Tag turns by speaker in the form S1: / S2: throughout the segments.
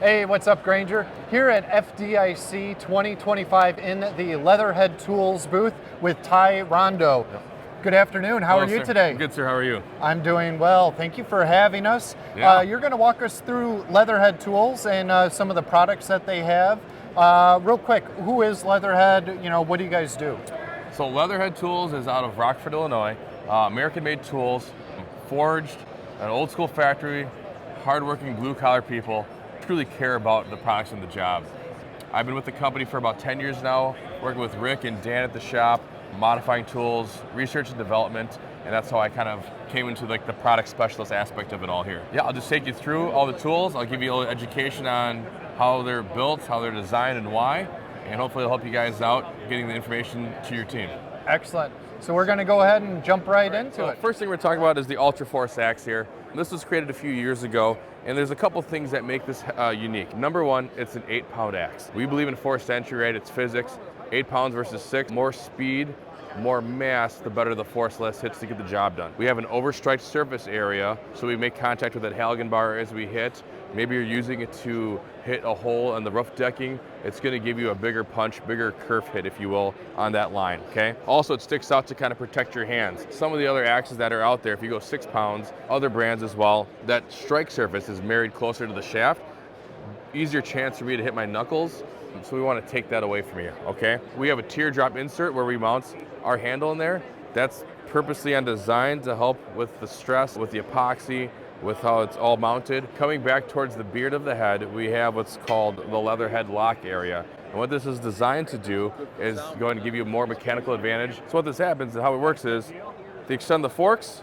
S1: Hey, what's up, Granger? Here at FDIC 2025 in the Leatherhead Tools booth with Ty Rondo. Good afternoon. How are you today?
S2: Good, sir. How are you?
S1: I'm doing well. Thank you for having us.
S2: Yeah.
S1: You're going to walk us through Leatherhead Tools and some of the products that they have. Real quick, who is Leatherhead? What do you guys do?
S2: So Leatherhead Tools is out of Rockford, Illinois. American-made tools, forged, an old-school factory, hardworking blue-collar people truly care about the products and the job. I've been with the company for about 10 years now, working with Rick and Dan at the shop, modifying tools, research and development, and that's how I kind of came into the product specialist aspect of it all here. Yeah, I'll just take you through all the tools. I'll give you a little education on how they're built, how they're designed, and why, and hopefully it'll help you guys out getting the information to your team.
S1: Excellent. So we're going to go ahead and jump right into it.
S2: First thing we're talking about is the Ultra Force axe here. This was created a few years ago, and there's a couple things that make this unique. Number one, it's an 8-pound axe. We believe in forced entry, right? It's physics. 8 pounds versus 6, more speed, more mass, the better the force, less hits to get the job done. We have an overstrike surface area, so we make contact with that Halligan bar as we hit. Maybe you're using it to hit a hole in the roof decking. It's gonna give you a bigger punch, bigger kerf hit, if you will, on that line, okay? Also, it sticks out to kind of protect your hands. Some of the other axes that are out there, if you go 6 pounds, other brands as well, that strike surface is married closer to the shaft. Easier chance for me to hit my knuckles, so we want to take that away from you, okay? We have a teardrop insert where we mount our handle in there. That's purposely designed to help with the stress, with the epoxy, with how it's all mounted. Coming back towards the beard of the head, we have what's called the Leatherhead lock area. And what this is designed to do is going to give you more mechanical advantage. So what this happens and how it works is, to extend the forks,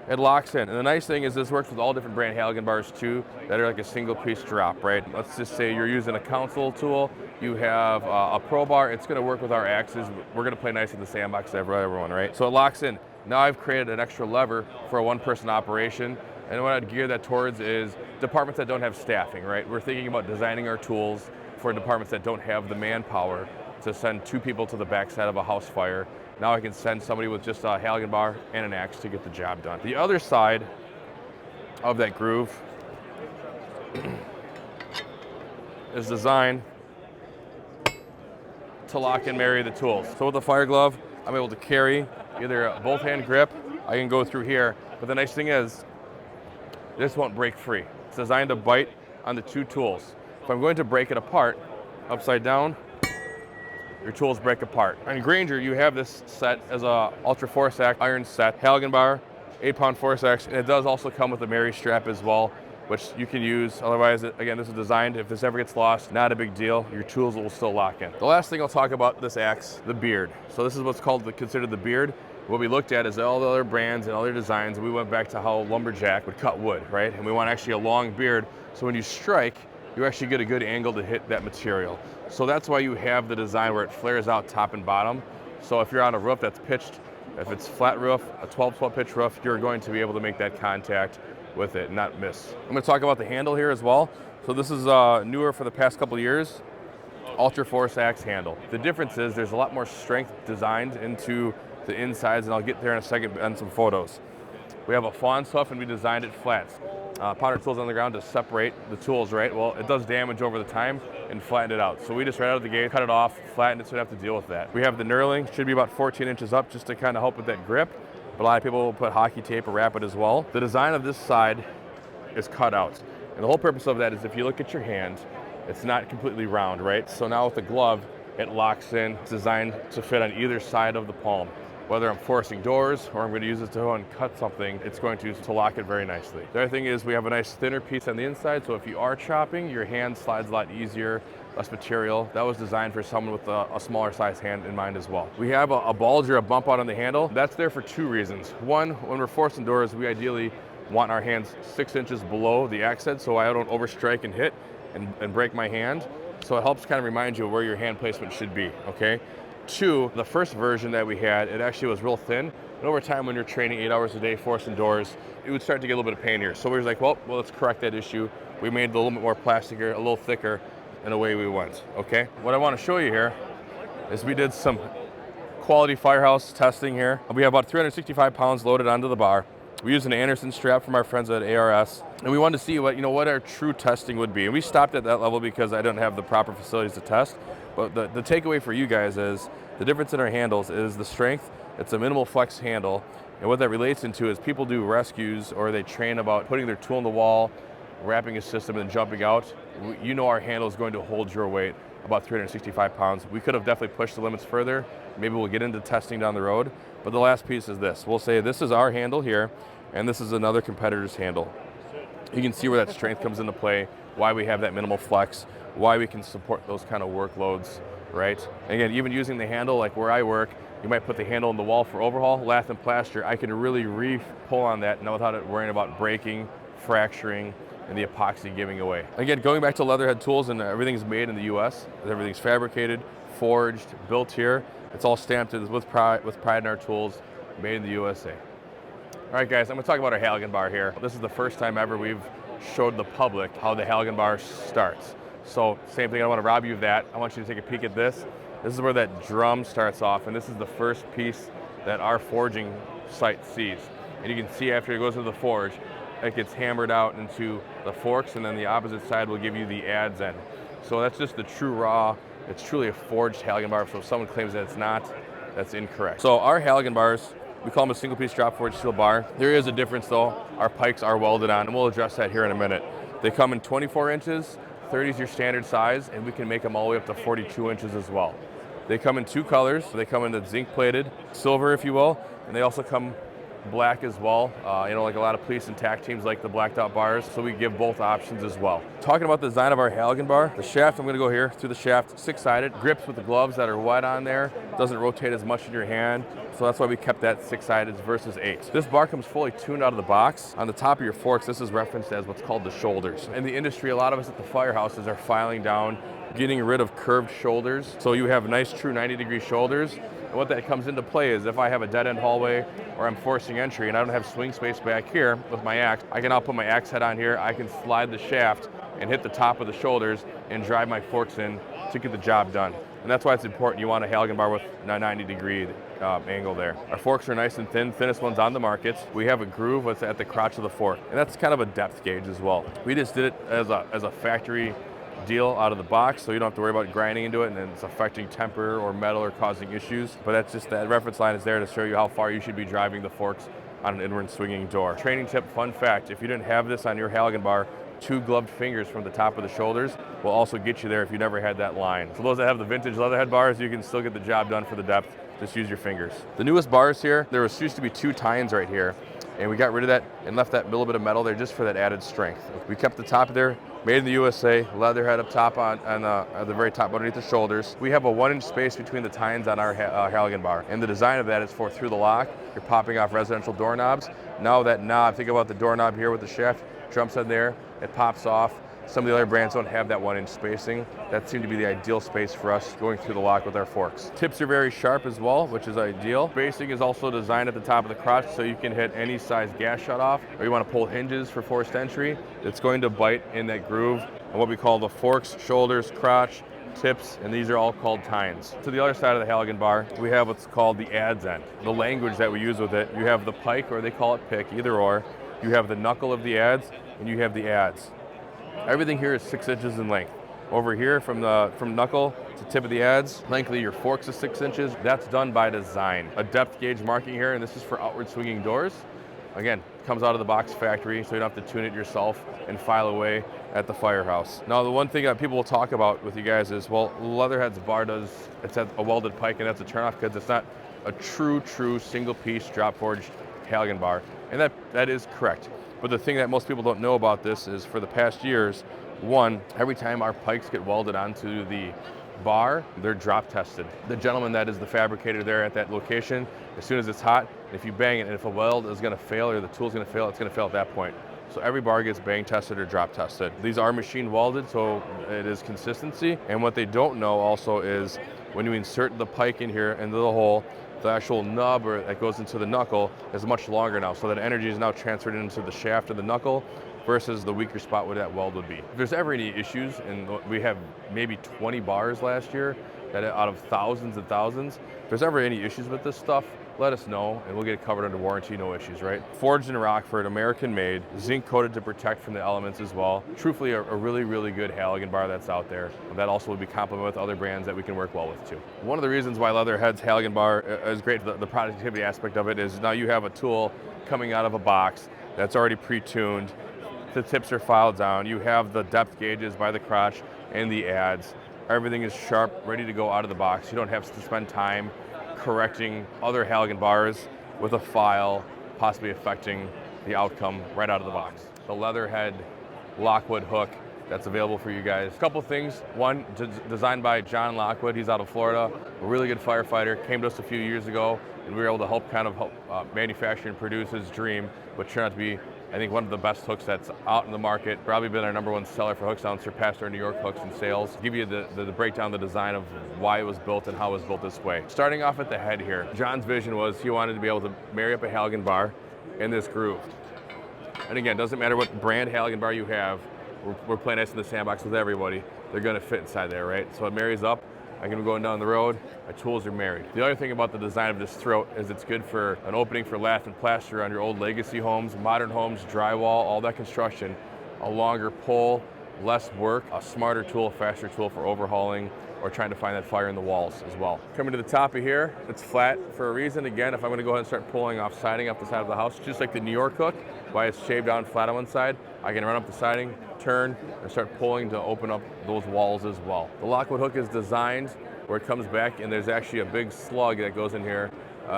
S2: it locks in. And the nice thing is this works with all different brand Halligan bars too, that are like a single piece drop, right? Let's just say you're using a console tool, you have a pro bar, it's gonna work with our axes. We're gonna play nice in the sandbox for everyone, right? So it locks in. Now I've created an extra lever for a one-person operation, and what I'd gear that towards is departments that don't have staffing, right? We're thinking about designing our tools for departments that don't have the manpower to send 2 people to the backside of a house fire. Now I can send somebody with just a Halligan bar and an axe to get the job done. The other side of that groove is designed to lock and marry the tools. So with the fire glove, I'm able to carry either a both hand grip, I can go through here, but the nice thing is, this won't break free. It's designed to bite on the 2 tools. If I'm going to break it apart, upside down, your tools break apart. On Granger, you have this set as a Ultra Force axe iron set, Halligan bar, 8-pound force axe, and it does also come with a Mary strap as well, which you can use. Otherwise, again, this is designed, if this ever gets lost, not a big deal. Your tools will still lock in. The last thing I'll talk about this axe, the beard. So this is what's considered the beard. What we looked at is all the other brands and other designs, and we went back to how lumberjack would cut wood, right? And we want actually a long beard, so when you strike, you actually get a good angle to hit that material. So that's why you have the design where it flares out top and bottom. So if you're on a roof that's pitched, if it's flat roof, a 12-12 pitch roof, you're going to be able to make that contact with it and not miss. I'm gonna talk about the handle here as well. So this is newer for the past couple of years, Ultra Force axe handle. The difference is there's a lot more strength designed into the insides, and I'll get there in a second on some photos. We have a fawn's hoof, and we designed it flat. Powder tools on the ground to separate the tools, right? Well, it does damage over the time and flatten it out. So we just right out of the gate, cut it off, flatten it so we don't have to deal with that. We have the knurling, should be about 14 inches up just to kind of help with that grip. But a lot of people will put hockey tape or wrap it as well. The design of this side is cut out. And the whole purpose of that is if you look at your hand, it's not completely round, right? So now with the glove, it locks in. It's designed to fit on either side of the palm. Whether I'm forcing doors or I'm going to use it to go and cut something, it's going to lock it very nicely. The other thing is we have a nice thinner piece on the inside, so if you are chopping, your hand slides a lot easier, less material. That was designed for someone with a smaller size hand in mind as well. We have a bulge or a bump out on the handle. That's there for 2 reasons. One, when we're forcing doors, we ideally want our hands 6 inches below the axe head so I don't overstrike and hit and break my hand. So it helps kind of remind you of where your hand placement should be, okay? 2, the first version that we had, it actually was real thin. And over time, when you're training 8 hours a day, forcing doors, it would start to get a little bit of pain here. So we were like, well, let's correct that issue. We made it a little bit more plasticier, a little thicker, and away we went, okay? What I want to show you here is we did some quality firehouse testing here. We have about 365 pounds loaded onto the bar. We used an Anderson strap from our friends at ARS, and we wanted to see what our true testing would be. And we stopped at that level because I didn't have the proper facilities to test. But the takeaway for you guys is the difference in our handles is the strength. It's a minimal flex handle. And what that relates into is people do rescues or they train about putting their tool in the wall, wrapping a system and jumping out. You know our handle is going to hold your weight, about 365 pounds. We could have definitely pushed the limits further. Maybe we'll get into testing down the road. But the last piece is this. We'll say this is our handle here, and this is another competitor's handle. You can see where that strength comes into play, why we have that minimal flex, why we can support those kind of workloads, right? And again, even using the handle, like where I work, you might put the handle in the wall for overhaul, lath and plaster. I can really pull on that now without it worrying about breaking, fracturing, and the epoxy giving away. Again, going back to Leatherhead tools, and everything's made in the US. Everything's fabricated, forged, built here. It's all stamped with pride in our tools, made in the USA. All right, guys, I'm gonna talk about our Halligan bar here. This is the first time ever we've showed the public how the Halligan bar starts. So same thing, I don't wanna rob you of that. I want you to take a peek at this. This is where that drum starts off, and this is the first piece that our forging site sees. And you can see after it goes into the forge, it gets hammered out into the forks, and then the opposite side will give you the adze end. So that's just the true raw. It's truly a forged Halligan bar, so if someone claims that it's not, that's incorrect. So our Halligan bars, we call them a single piece drop forged steel bar. There is a difference though. Our pikes are welded on, and we'll address that here in a minute. They come in 24 inches, 30 is your standard size, and we can make them all the way up to 42 inches as well. They come in two colors. They come in the zinc plated, silver if you will, and they also come black as well. Like a lot of police and TAC teams like the blacked out bars, so we give both options as well. Talking about the design of our Halligan bar, the shaft, I'm gonna go here through the shaft, 6-sided, grips with the gloves that are wet on there, doesn't rotate as much in your hand, so that's why we kept that 6-sided versus 8. This bar comes fully tuned out of the box. On the top of your forks, this is referenced as what's called the shoulders. In the industry, a lot of us at the firehouses are filing down, getting rid of curved shoulders, so you have nice true 90-degree shoulders. And what that comes into play is if I have a dead-end hallway or I'm forcing entry and I don't have swing space back here with my axe, I can now put my axe head on here, I can slide the shaft and hit the top of the shoulders and drive my forks in to get the job done. And that's why it's important. You want a Halligan bar with a 90-degree angle there. Our forks are nice and thin, thinnest ones on the market. We have a groove that's at the crotch of the fork, and that's kind of a depth gauge as well. We just did it as a factory deal out of the box, so you don't have to worry about grinding into it and then it's affecting temper or metal or causing issues. But that's just, that reference line is there to show you how far you should be driving the forks on an inward swinging door. Training tip, fun fact, if you didn't have this on your Halligan bar, 2 gloved fingers from the top of the shoulders will also get you there if you never had that line. For those that have the vintage Leatherhead bars, you can still get the job done for the depth. Just use your fingers. The newest bars here, there used to be 2 tines right here, and we got rid of that and left that little bit of metal there just for that added strength. We kept the top there, made in the USA, Leatherhead up top on the very top underneath the shoulders. We have a 1-inch space between the tines on our Halligan bar, and the design of that is for through the lock, you're popping off residential doorknobs. Now that knob, think about the doorknob here with the shaft, jumps in there, it pops off. Some of the other brands don't have that 1-inch spacing. That seemed to be the ideal space for us going through the lock with our forks. Tips are very sharp as well, which is ideal. Spacing is also designed at the top of the crotch so you can hit any size gas shut off, or you want to pull hinges for forced entry. It's going to bite in that groove, and what we call the forks, shoulders, crotch, tips, and these are all called tines. To the other side of the Halligan bar, we have what's called the adze end. The language that we use with it, you have the pike, or they call it pick, either or. You have the knuckle of the adze, and you have the adze. Everything here is 6 inches in length. Over here, from knuckle to tip of the adze, length of your forks is 6 inches. That's done by design. A depth gauge marking here, and this is for outward swinging doors. Again, comes out of the box factory, so you don't have to tune it yourself and file away at the firehouse. Now, the one thing that people will talk about with you guys is, well, Leatherhead's bar it's a welded pike, and that's a turnoff because it's not a true single-piece drop-forged Halligan bar, and that is correct. But the thing that most people don't know about this is for the past years, one, every time our pikes get welded onto the bar, they're drop tested. The gentleman that is the fabricator there at that location, as soon as it's hot, if you bang it, and if a weld is gonna fail or the tool's gonna fail, it's gonna fail at that point. So every bar gets bang tested or drop tested. These are machine welded, so it is consistency. And what they don't know also is when you insert the pike in here into the hole, the actual nub that goes into the knuckle is much longer now, so that energy is now transferred into the shaft of the knuckle versus the weaker spot where that weld would be. If there's ever any issues, and we have maybe 20 bars last year that out of thousands and thousands, if there's ever any issues with this stuff, let us know and we'll get it covered under warranty, no issues, right? Forged in Rockford, American made, zinc coated to protect from the elements as well. Truthfully, a really, really good halogen bar that's out there. That also would be complemented with other brands that we can work well with too. One of the reasons why Leatherhead's halogen bar is great, the productivity aspect of it is now you have a tool coming out of a box that's already pre-tuned. The tips are filed down. You have the depth gauges by the crotch and the ads. Everything is sharp, ready to go out of the box. You don't have to spend time correcting other halogen bars with a file, possibly affecting the outcome right out of the box. The Leatherhead Lockwood hook that's available for you guys. A couple things. One, designed by John Lockwood. He's out of Florida, a really good firefighter. Came to us a few years ago, and we were able to help manufacture and produce his dream, which turned out to be, I think, one of the best hooks that's out in the market. Probably been our #1 seller for hooks now and surpassed our New York hooks in sales. Give you the breakdown, the design of why it was built and how it was built this way. Starting off at the head here, John's vision was he wanted to be able to marry up a halogen bar in this groove. And again, doesn't matter what brand halogen bar you have, we're playing nice in the sandbox with everybody. They're gonna fit inside there, right? So it marries up. I can go down the road, my tools are married. The other thing about the design of this throat is it's good for an opening for lath and plaster on your old legacy homes, modern homes, drywall, all that construction. A longer pull, less work, a smarter tool, faster tool for overhauling or trying to find that fire in the walls as well. Coming to the top of here, it's flat for a reason. Again, if I'm gonna go ahead and start pulling off siding up the side of the house, just like the New York hook, why it's shaved down flat on one side, I can run up the siding, turn, and start pulling to open up those walls as well. The Lockwood hook is designed where it comes back and there's actually a big slug that goes in here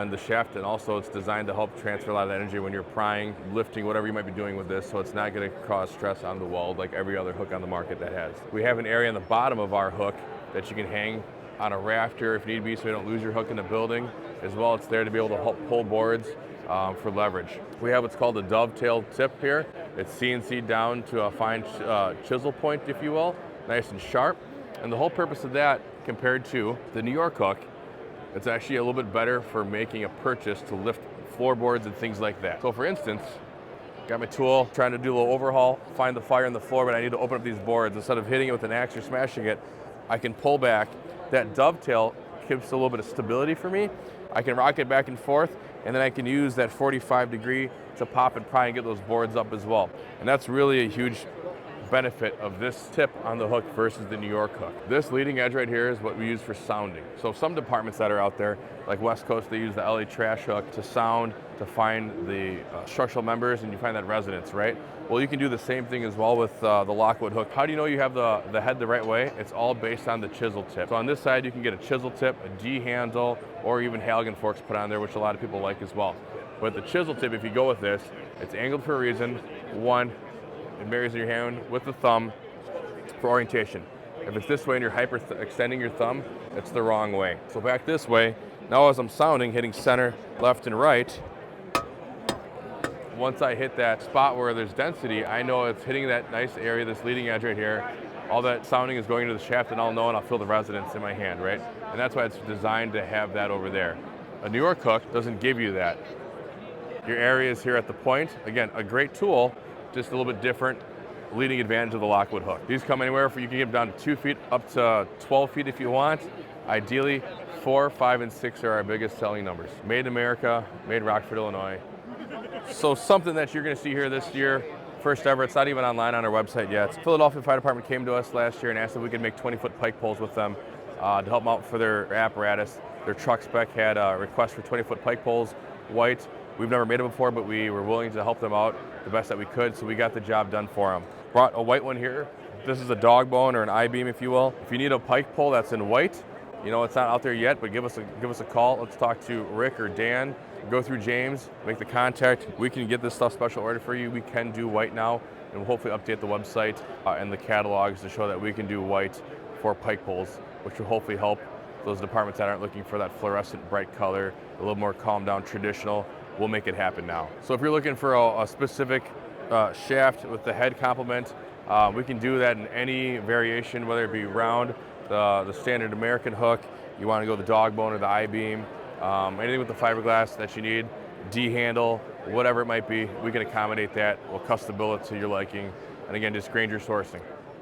S2: in the shaft, and also it's designed to help transfer a lot of energy when you're prying, lifting, whatever you might be doing with this, so it's not gonna cause stress on the weld like every other hook on the market that has. We have an area on the bottom of our hook that you can hang on a rafter if need be so you don't lose your hook in the building. As well, it's there to be able to help pull boards for leverage. We have what's called a dovetail tip here. It's CNC down to a fine chisel point, if you will, nice and sharp. And the whole purpose of that, compared to the New York hook, it's actually a little bit better for making a purchase to lift floorboards and things like that. So for instance, got my tool, trying to do a little overhaul, find the fire in the floor, but I need to open up these boards. Instead of hitting it with an axe or smashing it, I can pull back. That dovetail gives a little bit of stability for me. I can rock it back and forth, and then I can use that 45 degree to pop and pry and get those boards up as well. And that's really a huge benefit of this tip on the hook versus the New York hook. This leading edge right here is what we use for sounding. So some departments that are out there, like West Coast, they use the LA trash hook to sound, to find the structural members, and you find that resonance, right? Well, you can do the same thing as well with the Lockwood hook. How do you know you have the head the right way? It's all based on the chisel tip. So on this side, you can get a chisel tip, a D handle, or even halogen forks put on there, which a lot of people like as well. But the chisel tip, if you go with this, it's angled for a reason. One, it marries your hand with the thumb for orientation. If it's this way and you're extending your thumb, it's the wrong way. So back this way, now as I'm sounding, hitting center, left, and right, once I hit that spot where there's density, I know it's hitting that nice area, this leading edge right here. All that sounding is going into the shaft, and I'll know and I'll feel the resonance in my hand, right? And that's why it's designed to have that over there. A New York hook doesn't give you that. Your area is here at the point. Again, a great tool, just a little bit different, leading advantage of the Lockwood hook. These come anywhere, you can get them down to 2 feet, up to 12 feet if you want. Ideally, 4, 5, and 6 are our biggest selling numbers. Made in America, made in Rockford, Illinois. So something that you're gonna see here this year, first ever, it's not even online on our website yet. Philadelphia Fire Department came to us last year and asked if we could make 20-foot pike poles with them to help them out for their apparatus. Their truck spec had a request for 20-foot pike poles, white. We've never made them before, but we were willing to help them out the best that we could, so we got the job done for them. Brought a white one here. This is a dog bone or an I-beam, if you will. If you need a pike pole that's in white, you know, it's not out there yet, but give us a call. Let's talk to Rick or Dan. Go through James, make the contact. We can get this stuff special ordered for you. We can do white now, and we'll hopefully update the website and the catalogs to show that we can do white for pike poles, which will hopefully help those departments that aren't looking for that fluorescent bright color, a little more calm down traditional. We'll make it happen now. So if you're looking for a specific shaft with the head complement, we can do that in any variation, whether it be round, the standard American hook, you want to go the dog bone or the I-beam, anything with the fiberglass that you need, D-handle, whatever it might be, we can accommodate that. We'll custom build it to your liking. And again, just Granger Sourcing.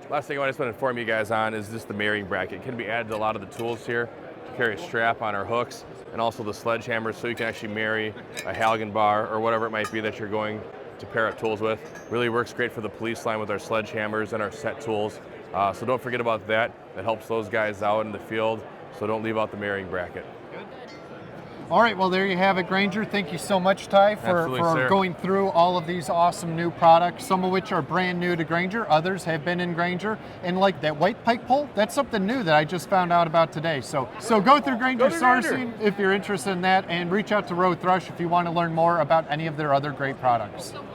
S2: Last thing I just want to inform you guys on is just the marrying bracket. It can be added to a lot of the tools here to carry a strap on our hooks, and also the sledgehammer, so you can actually marry a Halligan bar or whatever it might be that you're going to pair up tools with. Really works great for the police line with our sledgehammers and our set tools. So don't forget about that. That helps those guys out in the field, so don't leave out the marrying bracket.
S1: All right, well, there you have it, Granger. Thank you so much, Ty, for going through all of these awesome new products, some of which are brand new to Granger, others have been in Granger. And like that white pike pole, that's something new that I just found out about today. So go through Granger Sourcing if you're interested in that, and reach out to Rowe-Thrush if you want to learn more about any of their other great products.